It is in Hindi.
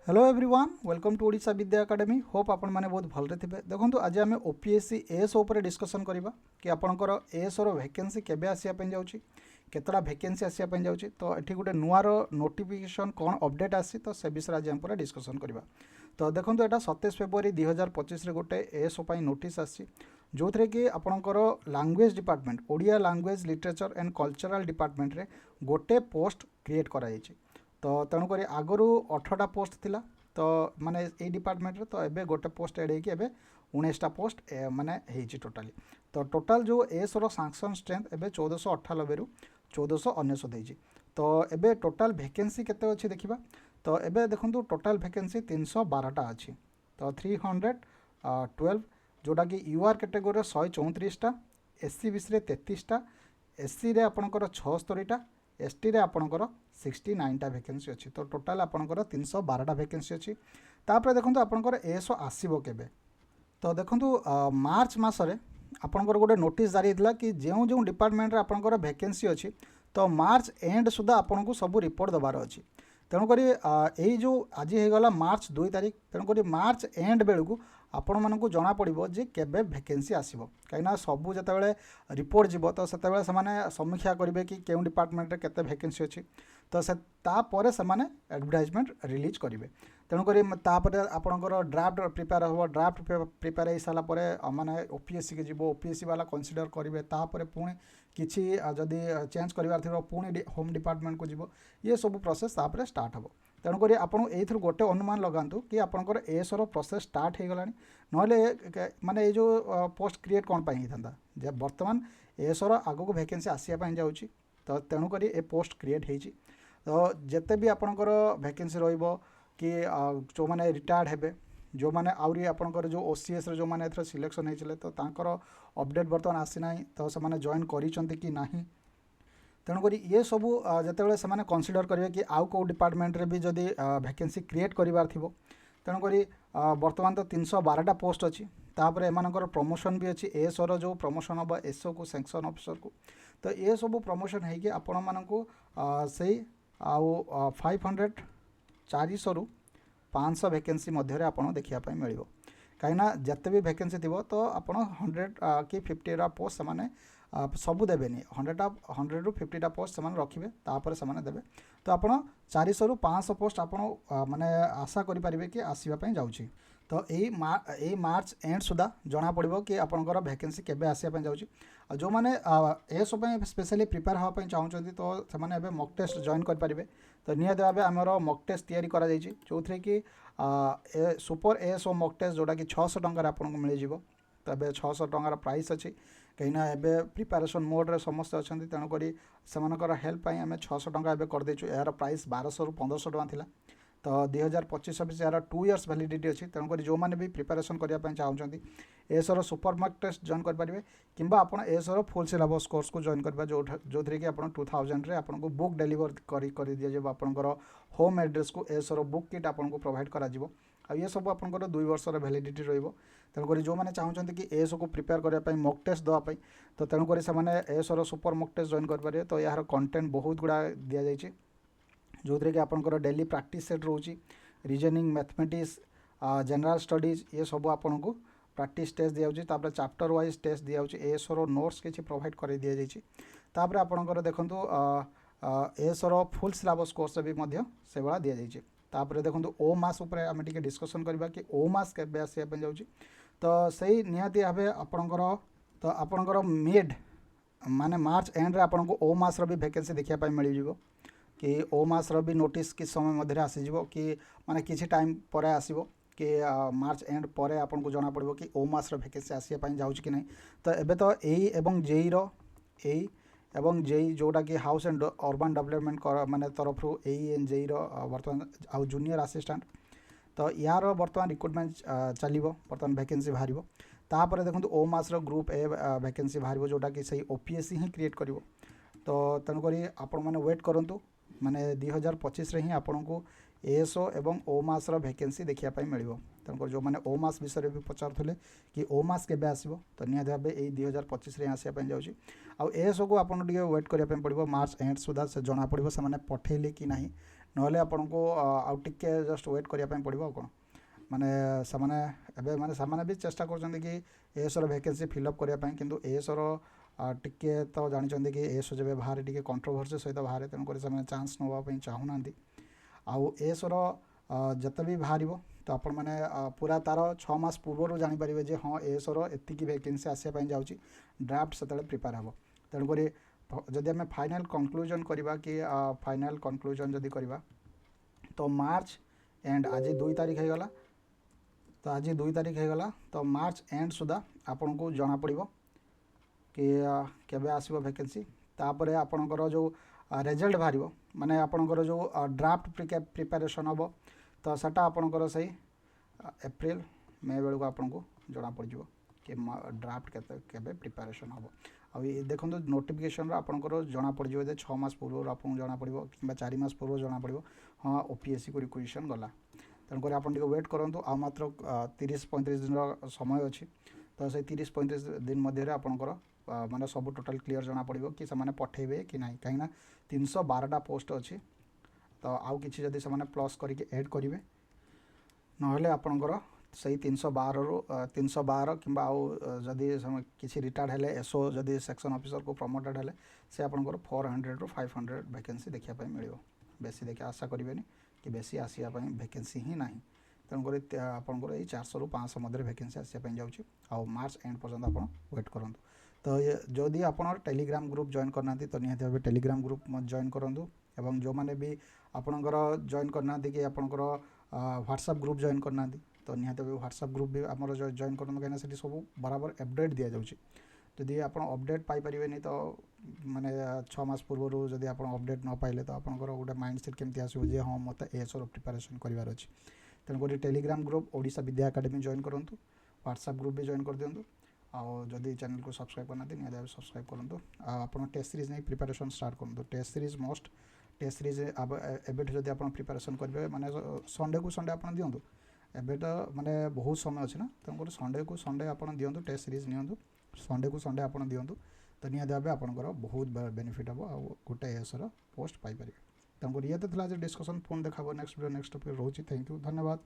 Hello everyone welcome to Odisha Vidya academy hope आपण मैंने बहुत भलरे थे देखो आज आम ओपीएससी एएस उपर डिस्कसन करवा कि आपंकर एएस वैकेंसी केबे आसापी जाऊँगी केतटा वैकेंसी आसापी जाऊँगी तो ये गोटे नुआर नोटिफिकेशन कौन अपडेट आसी तो से विषय आज आम पूरा डिस्कसन करवा तो देखो यहाँ 27 फेब्रुआरी 2025 गोटे एएस नोटिस आसी जो थे कि आपंकर language department Odia language literature and cultural department रे गोटे पोस्ट क्रिएट कराई तो तेणुक आगु 18टा पोस्ट थिला तो माने ए डिपार्टमेंट रे तो एबे गोटे पोस्ट एड होगी एबे 19टा पोस्ट माने हेची टोटाली तो टोटाल जो एएस रो सैंक्शन स्ट्रेंथ एबे 1498 रु 1499 होईची तो एबे टोटाल वैकेंसी केते अछि देखिबा तो एबे देखंतु टोटाल वैकेंसी 312टा अछि तो 312 जोटा कि यूआर कैटेगोरी 134टा एससी बीसी रे 33टा एससी रे आपनकर 76टा एसटी रे आपनकर 69टा वैकेंसी अच्छी तो टोटाल आपनकर 312टा वैकेंसी अच्छी तापर देखंतु आपनकर एएस आसीबो केबे तो देखंतु मार्च मासरे आपनकर गोटे नोटिस जारी थिला कि जेउ जेउ डिपार्टमेंट रे आपनकर वैकेंसी अच्छी तो मार्च एंड सुधा आपनको सब रिपोर्ट दबार अच्छी तेणुक यही जो आज होगला मार्च 2 तारिख तेणुक मार्च एंड बेलू आपण मानक जना पड़ो जे केबे वैकेंसी आसीबो कहीं सबू जिते रिपोर्ट जीव तो से समीक्षा करेंगे कि केउं डिपार्टमेंट रे केते वैकेंसी अच्छी तो से तापर से एडवर्टाइजमेंट रिलीज करेंगे तेणुक आपणकर ड्राफ्ट प्रिपेयर हो ड्राफ्ट प्रिपेयर हो सारापर माने ओपीएससी के जीव ओपीएससी वाला कंसीडर करेंगे तापर पुणी किसी जदि चेंज करार थी पुणी होम डिपार्टमेंट को जीव ये सब प्रोसेस तापर स्टार्ट हम तेणुक आपड़ ये गोटे अनुमान लगातु कि आपंकर एएस प्रोसेस स्टार्ट हो गला ना माने ये जो पोस्ट क्रिएट कौन होता जब बर्तमान एएस आगक वैकेंसी आसापी जाऊँगी तो तेणुक ये पोस्ट क्रिएट होती तो जिते भी आपंकर वैकेंसी रो कि जो मैंने रिटायर्ड हेबे जो मैंने आउरी आपंकर जो ओसीएस जो मैंने एथर सिलेक्शन होते तो तांकर अपडेट बर्तमान आसीना तो से जॉइन करिसेंती कि नहीं तेणुक ये सबू जिते से कनसीडर करेंगे कि आउ कौ डिपार्टमेंट रे भी जदि वैकेंसी क्रिएट करार थी तेणुक बर्तमान तो 312टा पोस्ट अच्छी तापर एमानकर प्रमोशन भी अच्छी एएस जो प्रमोशन हम एसओ को सैंक्शन ऑफिसर को तो ये सब प्रमोशन होगी आपण मानक से आउ 500 400 रु 500 वैकेंसी मध्य आपड़ देखापी मिल कहीं जिते भी वैकेंसी थी तो आप 100 कि 50 पोस्ट से सबू देवेनि 100 रु 50टा पोस्ट से रखिए तापर से देवे तो आप 400 रु 500 पोस्ट आप माने आशा करें कि आसवाई जाऊँगी तो यही मार्च एंड सुधा जना पड़ो कि आपंकर वैकेंसी केबे आसापी जाऊँगी जो मैंने एस स्पेशली प्रिपेयर हाँपाई चाहते तो से मक टेस्ट जॉइन करेंगे तो निहत भाव आमर मक टेस्ट या जो थे कि सुपर एएस ओ मक टेस्ट जोटा कि 600 टंकार आपको मिल जाव तो ये 600 टंकार प्राइस अच्छी कहीं प्रिपेरेसन मोड रे समस्त अच्छा तेणुक से हेल्प आम 600 टंका करदेचु यार प्राइस 1200 रु 1500 टंका थिला तो 2025-26 यार 2 इयर्स वैलिडिटी अच्छी तेणुक जो मैंने भी प्रिपेरेसन करने चाहते AS super mock test join करेंगे कि आप एएस फुल सिलेबस कोर्स को जॉइन करेंगे जो थे कि आप 2000 आपको बुक डेलीवर कर दिजाव आपंकर होम एड्रेस को एएस बुक किट आपको प्रोवाइड करा ये सब आपंकर 2 वर्षर वैलिडिटी तेणुक जो मैंने चाहते कि एएस को प्रिपेयर करने मक टेस्ट देवाई तो तेणुक एएस सुपर मक टेस्ट जॉइन करेंगे तो यार कंटेंट बहुत गुड़ा दि जाए जो थे कि आपंकर डेली प्रैक्टिस सेट रोचे रीजनिंग मैथमेटिक्स जनरल स्टडीज ये सब आपन को प्रैक्टिस टेस्ट दि जाऊँगी चैप्टर वाइज टेस्ट दि जाऊँगी एएस नोट्स किसी प्रोवाइड कर दि जापर आपंकर देखो एएस फुल सिलेबस कोर्स भी से भाया दि जाए तापर देखो ओ मास आम टे डिस्कसन करवा कि ओ मास के आसापी जाऊँगी तो सही निहाती भाव आपणकर तो आपणकर मिड माने मार्च एंड रे आपको ओ मास भी वैकेंसी देखापी मिल जाव कि ओ मास भी नोटिस कि समय मध्य आसीज कि माने किसी टाइम पर आसो कि मार्च एंड पर आपको जना पड़ो कि ओ मास वैकेंसी आसापी जाऊँगी कि नहीं तो एबे तो एई एवं जेई रो एई एवं जेई जोटा कि हाउस एंड अर्बन डेवलपमेंट माने तरफ एई एंड जेई रो बर्तमान आउ जूनियर असिस्टेंट तो यार बर्तमान रिक्रुटमेंट चलो बर्तमान वैकेंसी बाहर तापर देखो ओ मास ग्रुप ए वैकेंसी बाहर जोटा कि सही ओपीएससी ही क्रिएट कर तो तेणुक आपण मैंने वेट करूँ माने 2025 रे ही आपन को एएसओ एवं ओ मास वैकेंसी देखापी मिल तेणुक जो मैंने ओ मास विषय भी पचारुले कि ओ मास केबे आसीबो तो निहत भाव यही 2025 रे आसापी जाऊँगी आउ एएसओ को आपन टिके वेट करने पड़ो मार्च एंड सुधा से जना पड़ो से पठेले कि नहीं नहले आपको आउ टिके जस्ट वेट करने पड़ो कौन माने सामाने एबे माने सामाने भी चेष्टा कर कि एएसओ वैकेंसी फिलअप करने किंतु एएसओ टिके तो जानी कि एएसओ जब बाहर टी कंट्रोवर्सी सहित बाहर तेणुक चांस नापी चाहूना आउ एएसओ जिते भी बाहर तो आपण मैंने पूरा तार 6 मास पूर्व जानीपर जे हाँ एएसओ एतिकी वैकेंसी आसापी जाऊँगी ड्राफ्ट से प्रिपेयर हे तेणुक जदि आम फाइनाल कंक्लूजन करवा कि फाइनाल कंक्लूजन जदि करवा तो मार्च एंड आज 2 तारीख हो गला तो आज 2 तारीख हो गला तो मार्च एंड सुधा आपन को जना पड़ो कि केबे आसीबो वैकेंसी तापर आपणकर जो रिजल्ट बाहर माने आपणकर जो ड्राफ्ट प्रिपरेशन हम तो सेटा आपणकर सही एप्रिल मे बेलू आपन को जना पड़ जाओ कि ड्राफ्ट केबे प्रिपरेशन हम आ देखो नोटिफिकेशन आपणकर जना पड़ जाए 6 मास पूर्व आपको जना पड़ो कि 4 मास पूर्व जना पड़ो हाँ ओपीएससी को रिक्वेशन गला तेणुक आप वेट करूँ आ मात्र 30-35 दिन समय अच्छी तो से 30-35 दिन मध्य आपणकर माने सब टोटाल क्लीयर जना पड़ो कि से पठेबे कि ना कहीं 312टा पोस्ट अच्छी तो आउ कि जदि से प्लस करके ऐड करेंगे ना आपणकर से 312 रु 312 कि जदि किसी रिटायर्ड हेले एसओ जदि सेक्शन ऑफिसर को प्रमोटेड हेले से आपणकर 400 रु 500 वैकेंसी देखा मिल बेसी देखिए आशा करेंगे कि बेसी आसापी वैकेंसी ही ना तेणुक आपंकर ये 400 रु 500 मध्य वैकेंसी आसापी जाऊँगी आ मार्च एंड पर्यंत आप वेट करूँ तो जदि आप टेलीग्राम ग्रुप जॉइन करना तो निहाती भाव टेलीग्राम ग्रुप जॉइन करूँ एवं जो मैंने भी आपणकर जॉइन करना कि आपणकर व्हाट्सएप ग्रुप जॉइन करना तो निहाती भाव व्हाट्सएप ग्रुप भी आमर जॉइन करूँ कहीं से सब बराबर अपडेट दि जाऊँगी जदि आप अपडेट पाइपर तो माने 6 मास पूर्व जदि आप अपडेट न पाइले तो आपंकर गोटे माइंडसेट केमती आसो जे हाँ मत एएसओ प्रिपरेशन करार अच्छी तेणुक Telegram group Odisha Vidya academy join करूँ व्हाट्सएप ग्रुप भी जॉइन कर दिंतु आदि चैनल को सब्सक्राइब करना निहाती सब्सक्राइब करूँ आप टेस्ट सीरीज नहीं प्रिपरेशन स्टार्ट करूँ test series must test series एबेठ जदि आप प्रिपरेशन करेंगे माने संडे को संडे आप दिंतु एबे तो माने बहुत समय अच्छी ना तेणुक संडे को संडे आप दिंतु टेस्ट सीरीज नियंतु संडे को संडे आप दिंतु तो निहाती भाव आपंकर बहुत बेनिफिट हम आ गोटे एएसओ पोस्ट पाइपर तेणुक ये तो डिस्कसन पुणी देखा नेक्स्ट वीडियो नेक्स्ट टॉपिक रोचे थैंक यू धन्यवाद।